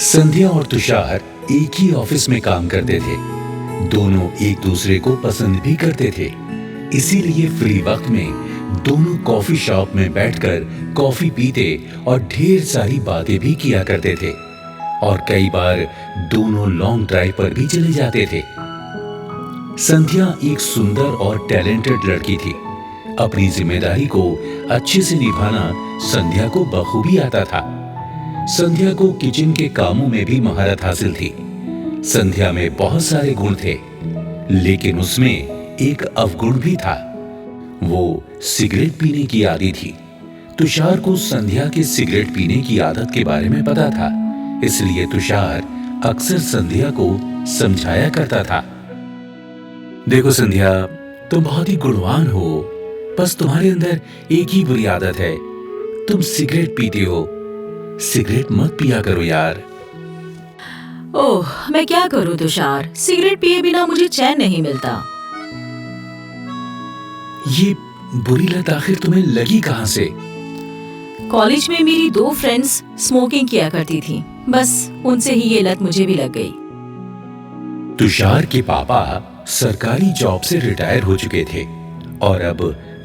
संध्या और तुषार एक ही ऑफिस में काम करते थे। दोनों एक दूसरे को पसंद भी करते थे, इसीलिए फ्री वक्त में दोनों कॉफी शॉप में बैठकर कॉफी पीते और ढेर सारी बातें भी किया करते थे। और कई बार दोनों लॉन्ग ड्राइव पर भी चले जाते थे। संध्या एक सुंदर और टैलेंटेड लड़की थी। अपनी जिम्मेदारी को अच्छे से निभाना संध्या को बखूबी आता था। संध्या को किचन के कामों में भी महारत हासिल थी। संध्या में बहुत सारे गुण थे, लेकिन उसमें एक अवगुण भी था। वो सिगरेट पीने की आदी थी। तुषार को संध्या के सिगरेट पीने की आदत के बारे में पता था, इसलिए तुषार अक्सर संध्या को समझाया करता था। देखो संध्या, तुम बहुत ही गुणवान हो, बस तुम्हारे अंदर एक ही बुरी आदत है, तुम सिगरेट पीते हो। सिगरेट मत पिया करो यार। ओह, मैं क्या करूं तुषार, सिगरेट पिए बिना मुझे चैन नहीं मिलता। ये बुरी लत आखिर तुम्हें लगी कहां से? कॉलेज में मेरी 2 फ्रेंड्स स्मोकिंग किया करती थी, बस उनसे ही ये लत मुझे भी लग गई। तुषार के पापा सरकारी जॉब से रिटायर हो चुके थे और अब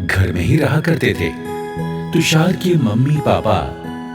घर में ही रहा करते थे। तुषार के मम्मी पापा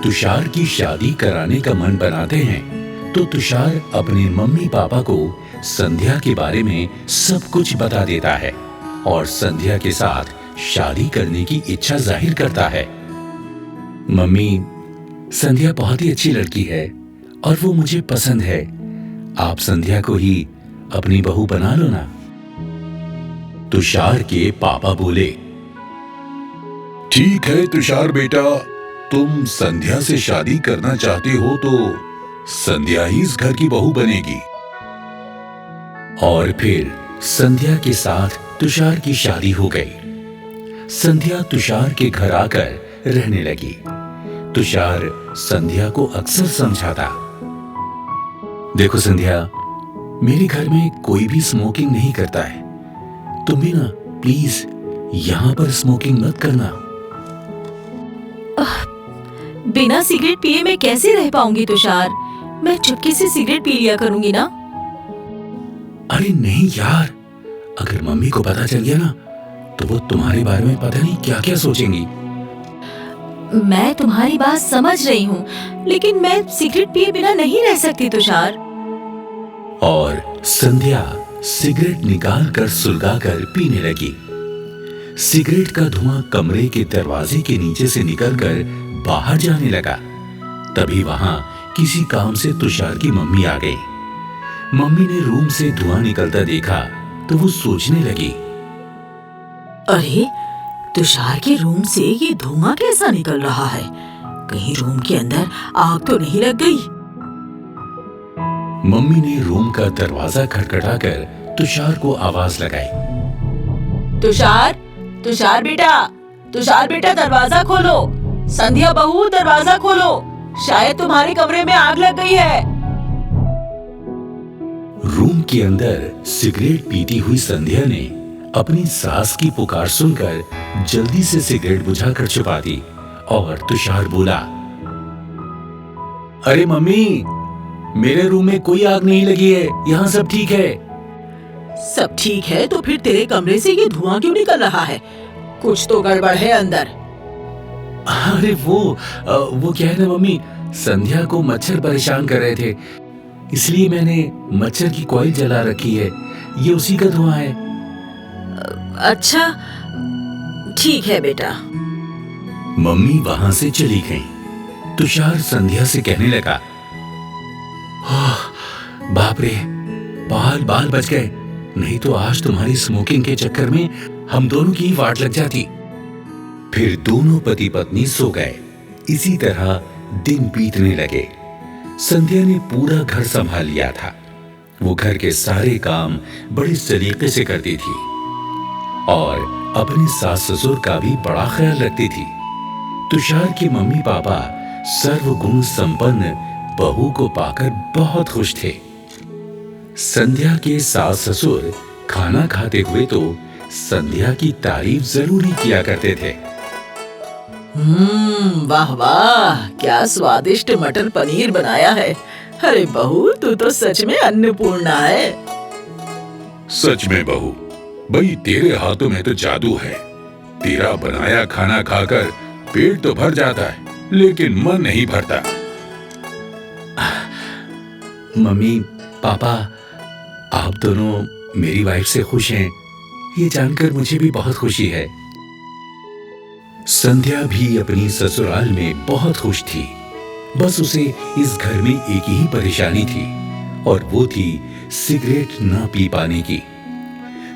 तुषार की शादी कराने का मन बनाते हैं, तो तुषार अपने मम्मी पापा को संध्या के बारे में सब कुछ बता देता है और संध्या के साथ शादी करने की इच्छा जाहिर करता है। मम्मी, संध्या बहुत ही अच्छी लड़की है और वो मुझे पसंद है। आप संध्या को ही अपनी बहू बना लो ना। तुषार के पापा बोले, ठीक है तुषार बेटा, तुम संध्या से शादी करना चाहते हो तो संध्या ही इस घर की बहू बनेगी। और फिर संध्या के साथ तुषार की शादी हो गई। संध्या तुषार के घर आकर रहने लगी। तुषार संध्या को अक्सर समझाता, देखो संध्या, मेरे घर में कोई भी स्मोकिंग नहीं करता है, तुम भी ना प्लीज यहां पर स्मोकिंग मत करना। बिना सिगरेट पिए मैं कैसे रह पाऊंगी तुषार, मैं चुपके से सिगरेट पी लिया करूंगी ना। अरे नहीं यार, अगर मम्मी को पता चल गया ना तो वो तुम्हारे बारे में पता नहीं क्या क्या सोचेंगी। मैं तुम्हारी बात समझ रही हूँ, लेकिन मैं सिगरेट पिए बिना नहीं रह सकती तुषार। और संध्या सिगरेट निकाल कर सुलगाकर पीने लगी। सिगरेट का धुआं कमरे के दरवाजे के नीचे से निकलकर बाहर जाने लगा। तभी वहां किसी काम से तुषार की मम्मी आ गई। मम्मी ने रूम से धुआं निकलता देखा तो वो सोचने लगी, अरे, तुषार के रूम से ये धुआं कैसा निकल रहा है? कहीं रूम के अंदर आग तो नहीं लग गई? मम्मी ने रूम का दरवाजा खटखटाकर तुषार को आवाज लगाई, तुषार, तुषार बेटा दरवाजा खोलो। संध्या बहू, दरवाजा खोलो, शायद तुम्हारे कमरे में आग लग गई है। रूम के अंदर सिगरेट पीती हुई संध्या ने अपनी सास की पुकार सुनकर जल्दी से सिगरेट बुझाकर छुपा दी और तुषार बोला, अरे मम्मी, मेरे रूम में कोई आग नहीं लगी है, यहाँ सब ठीक है। सब ठीक है तो फिर तेरे कमरे से ये धुआं क्यों निकल रहा है? कुछ तो गड़बड़ है अंदर। अरे वो क्या है ना मम्मी, संध्या को मच्छर परेशान कर रहे थे, इसलिए मैंने मच्छर की कॉइल जला रखी है, ये उसी का धुआं है। अच्छा, ठीक है बेटा। मम्मी वहां से चली गई। तुषार संध्या से कहने लगा, बाप रे, बाल बच गए, नहीं तो आज तुम्हारी स्मोकिंग के चक्कर में हम दोनों की वाट लग जाती। फिर दोनों पति पत्नी सो गए। इसी तरह दिन बीतने लगे। संध्या ने पूरा घर संभाल लिया था। वो घर के सारे काम बड़े सलीके से करती थी और अपने सास ससुर का भी बड़ा ख्याल रखती थी। तुषार के मम्मी पापा सर्वगुण संपन्न बहू को पाकर बहुत खुश थे। संध्या के सास ससुर खाना खाते हुए तो संध्या की तारीफ जरूर ही किया करते थे। वाह वाह, क्या स्वादिष्ट मटर पनीर बनाया है। अरे बहू, तू तो सच में अन्नपूर्णा है। सच में बहू, भाई तेरे हाथों में तो जादू है। तेरा बनाया खाना खाकर पेट तो भर जाता है, लेकिन मन नहीं भरता। मम्मी पापा, आप दोनों मेरी वाइफ से खुश हैं, ये जानकर मुझे भी बहुत खुशी है। संध्या भी अपनी ससुराल में बहुत खुश थी। बस उसे इस घर में एक ही परेशानी थी, और वो थी सिगरेट ना पी पाने की।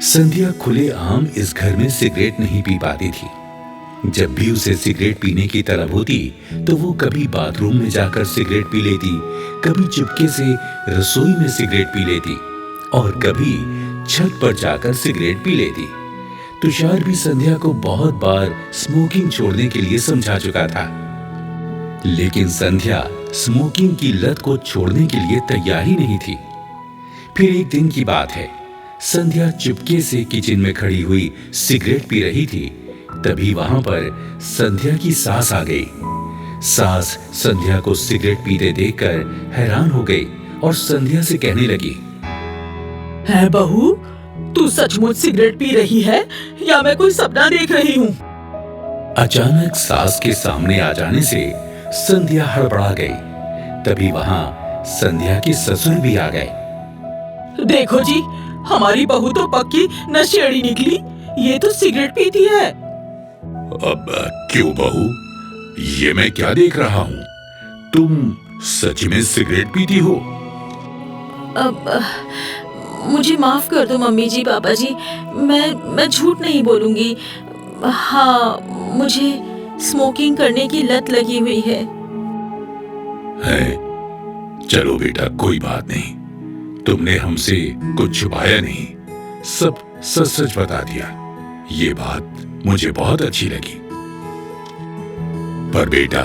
संध्या खुलेआम इस घर में सिगरेट नहीं पी पाती थी। जब भी उसे सिगरेट पीने की तलब होती तो वो कभी बाथरूम में जाकर सिगरेट पी लेती, कभी चुपके से रसोई में सिगरेट पी लेती, और कभी छत पर जाकर सिगरेट पी लेती। तुषार भी संध्या को बहुत बार स्मोकिंग छोड़ने के लिए समझा चुका था, लेकिन संध्या स्मोकिंग की लत को छोड़ने के लिए तैयार ही नहीं थी। फिर एक दिन की बात है, संध्या चुपके से किचन में खड़ी हुई सिगरेट पी रही थी। तभी वहां पर संध्या की सास आ गई। सास संध्या को सिगरेट पीते देखकर हैरान हो गई और संध्या से कहने लगी, है बहू, तू सचमुच सिगरेट पी रही है या मैं कोई सपना देख रही हूँ? अचानक सास के सामने आ जाने से संध्या हड़बड़ा गई। तभी वहां संध्या के ससुर भी आ गए। देखो जी, हमारी बहू तो पक्की नशेड़ी निकली, ये तो सिगरेट पीती है। अब क्यों बहू, ये मैं क्या देख रहा हूँ? तुम सच में सिगरेट पीती हो? मुझे माफ कर दो मम्मी जी, पापा जी, मैं झूठ नहीं बोलूंगी। हाँ, मुझे स्मोकिंग करने की लत लगी हुई है। चलो बेटा, कोई बात नहीं। तुमने हमसे कुछ छुपाया नहीं, सब सच सच बता दिया। ये बात मुझे बहुत अच्छी लगी। पर बेटा,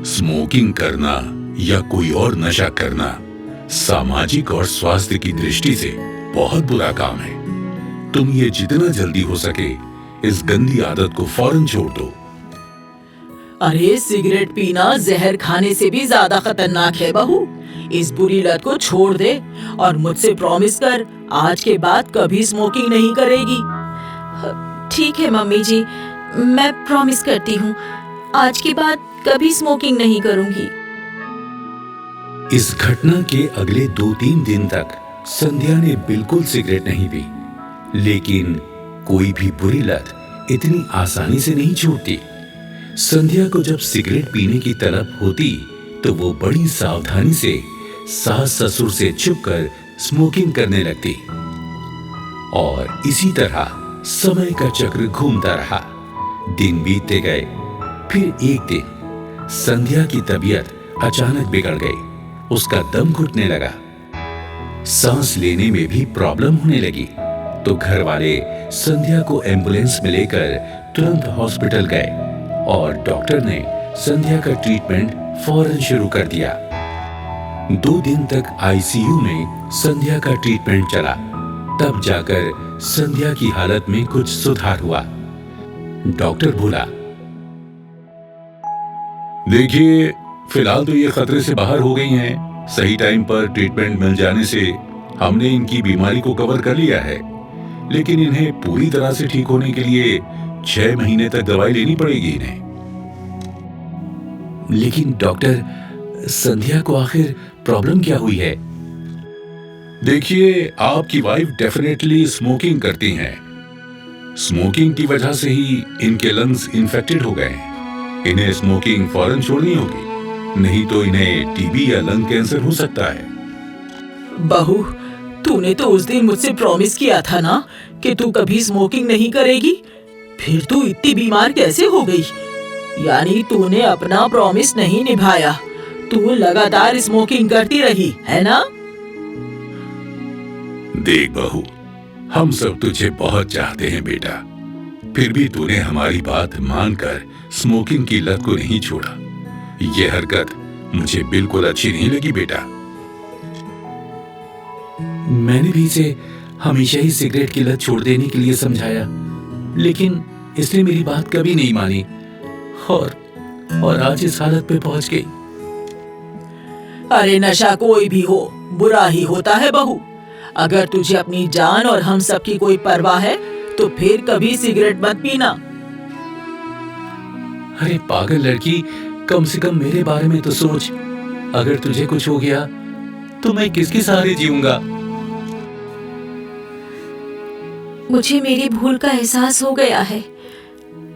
स्मोकिंग करना या कोई और नशा करना सामाजिक और स्वास्थ्य की दृष्टि से बहुत बुरा काम है। तुम ये जितना जल्दी हो सके इस गंदी आदत को फौरन छोड़ दो। अरे, सिगरेट पीना जहर खाने से भी ज्यादा खतरनाक है बहू। इस बुरी लत को छोड़ दे और मुझसे प्रॉमिस कर, आज के बाद कभी स्मोकिंग नहीं करेगी। ठीक है मम्मी जी, मैं प्रॉमिस करती हूँ, आज के बाद कभी स्मोकिंग नहीं करूंगी। इस घटना के अगले 2-3 दिन तक संध्या ने बिल्कुल सिगरेट नहीं पी, लेकिन कोई भी बुरी लत इतनी आसानी से नहीं छूटती। संध्या को जब सिगरेट पीने की तलब होती तो वो बड़ी सावधानी से सास ससुर से छुपकर स्मोकिंग करने लगती, और इसी तरह समय का चक्र घूमता रहा। दिन बीतते गए। फिर एक दिन संध्या की तबीयत अचानक बिगड़ गई। उसका दम घुटने लगा, सांस लेने में भी प्रॉब्लम होने लगी। तो घर वाले संध्या को एम्बुलेंस में लेकर तुरंत हॉस्पिटल गए और डॉक्टर ने संध्या का ट्रीटमेंट फौरन शुरू कर दिया। 2 दिन तक आईसीयू में संध्या का ट्रीटमेंट चला। तब जाकर संध्या की हालत में कुछ सुधार हुआ। डॉक्टर बोला, देखिए, फिलहाल तो ये खतरे से बाहर हो गई हैं। सही टाइम पर ट्रीटमेंट मिल जाने से हमने इनकी बीमारी को कवर कर लिया है, लेकिन इन्हें पूरी तरह से ठीक होने के लिए 6 महीने तक दवाई लेनी पड़ेगी इन्हें। लेकिन डॉक्टर, संध्या को आखिर प्रॉब्लम क्या हुई है? देखिए, आपकी वाइफ डेफिनेटली स्मोकिंग करती हैं। स्मोकिंग की वजह से ही इनके लंग्स इन्फेक्टेड हो गए हैं। इन्हें स्मोकिंग फौरन छोड़नी होगी, नहीं तो इन्हें टीबी या लंग कैंसर हो सकता है। बहू, तूने तो उस दिन मुझसे प्रॉमिस किया था ना कि तू कभी स्मोकिंग नहीं करेगी, फिर तू इतनी बीमार कैसे हो गई? यानी तूने अपना प्रॉमिस नहीं निभाया, तू लगातार स्मोकिंग करती रही, है ना? देख बहू, हम सब तुझे बहुत चाहते हैं बेटा, फिर भी तूने हमारी बात मानकर स्मोकिंग की लत को नहीं छोड़ा। ये हरकत मुझे बिल्कुल अच्छी नहीं लगी बेटा। मैंने भी इसे हमेशा ही सिगरेट की लत छोड़ देने के लिए समझाया, लेकिन इसने मेरी बात कभी नहीं मानी और आज इस हालत पे पहुंच गई। अरे नशा कोई भी हो, बुरा ही होता है बहू। अगर तुझे अपनी जान और हम सब की कोई परवाह है तो फिर कभी सिगरेट मत पीना। अरे पागल लड़की, कम से कम मेरे बारे में तो सोच। अगर तुझे कुछ हो गया तो मैं किसके सहारे जीऊंगा? मुझे मेरी भूल का एहसास हो गया है।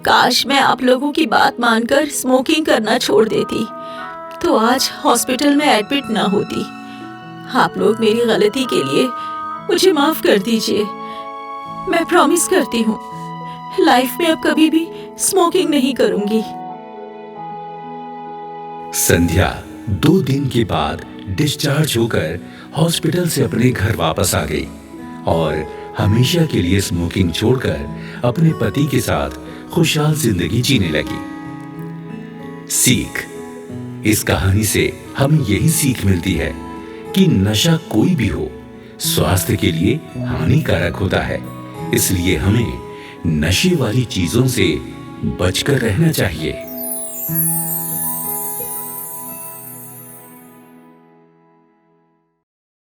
काश मैं आप लोगों की बात मानकर स्मोकिंग करना छोड़ देती तो आज हॉस्पिटल में एडमिट ना होती। आप लोग मेरी गलती के लिए मुझे माफ कर दीजिए। मैं प्रॉमिस करती हूँ लाइफ में अब कभी भी स्मोकिंग नहीं करूंगी। संध्या 2 दिन के बाद डिस्चार्ज होकर हॉस्पिटल से अपने घर वापस आ गई और हमेशा के लिए स्मोकिंग छोड़कर अपने पति के साथ खुशहाल जिंदगी जीने लगी। सीख, इस कहानी से हमें यही सीख मिलती है कि नशा कोई भी हो, स्वास्थ्य के लिए हानिकारक होता है। इसलिए हमें नशे वाली चीजों से बचकर रहना चाहिए।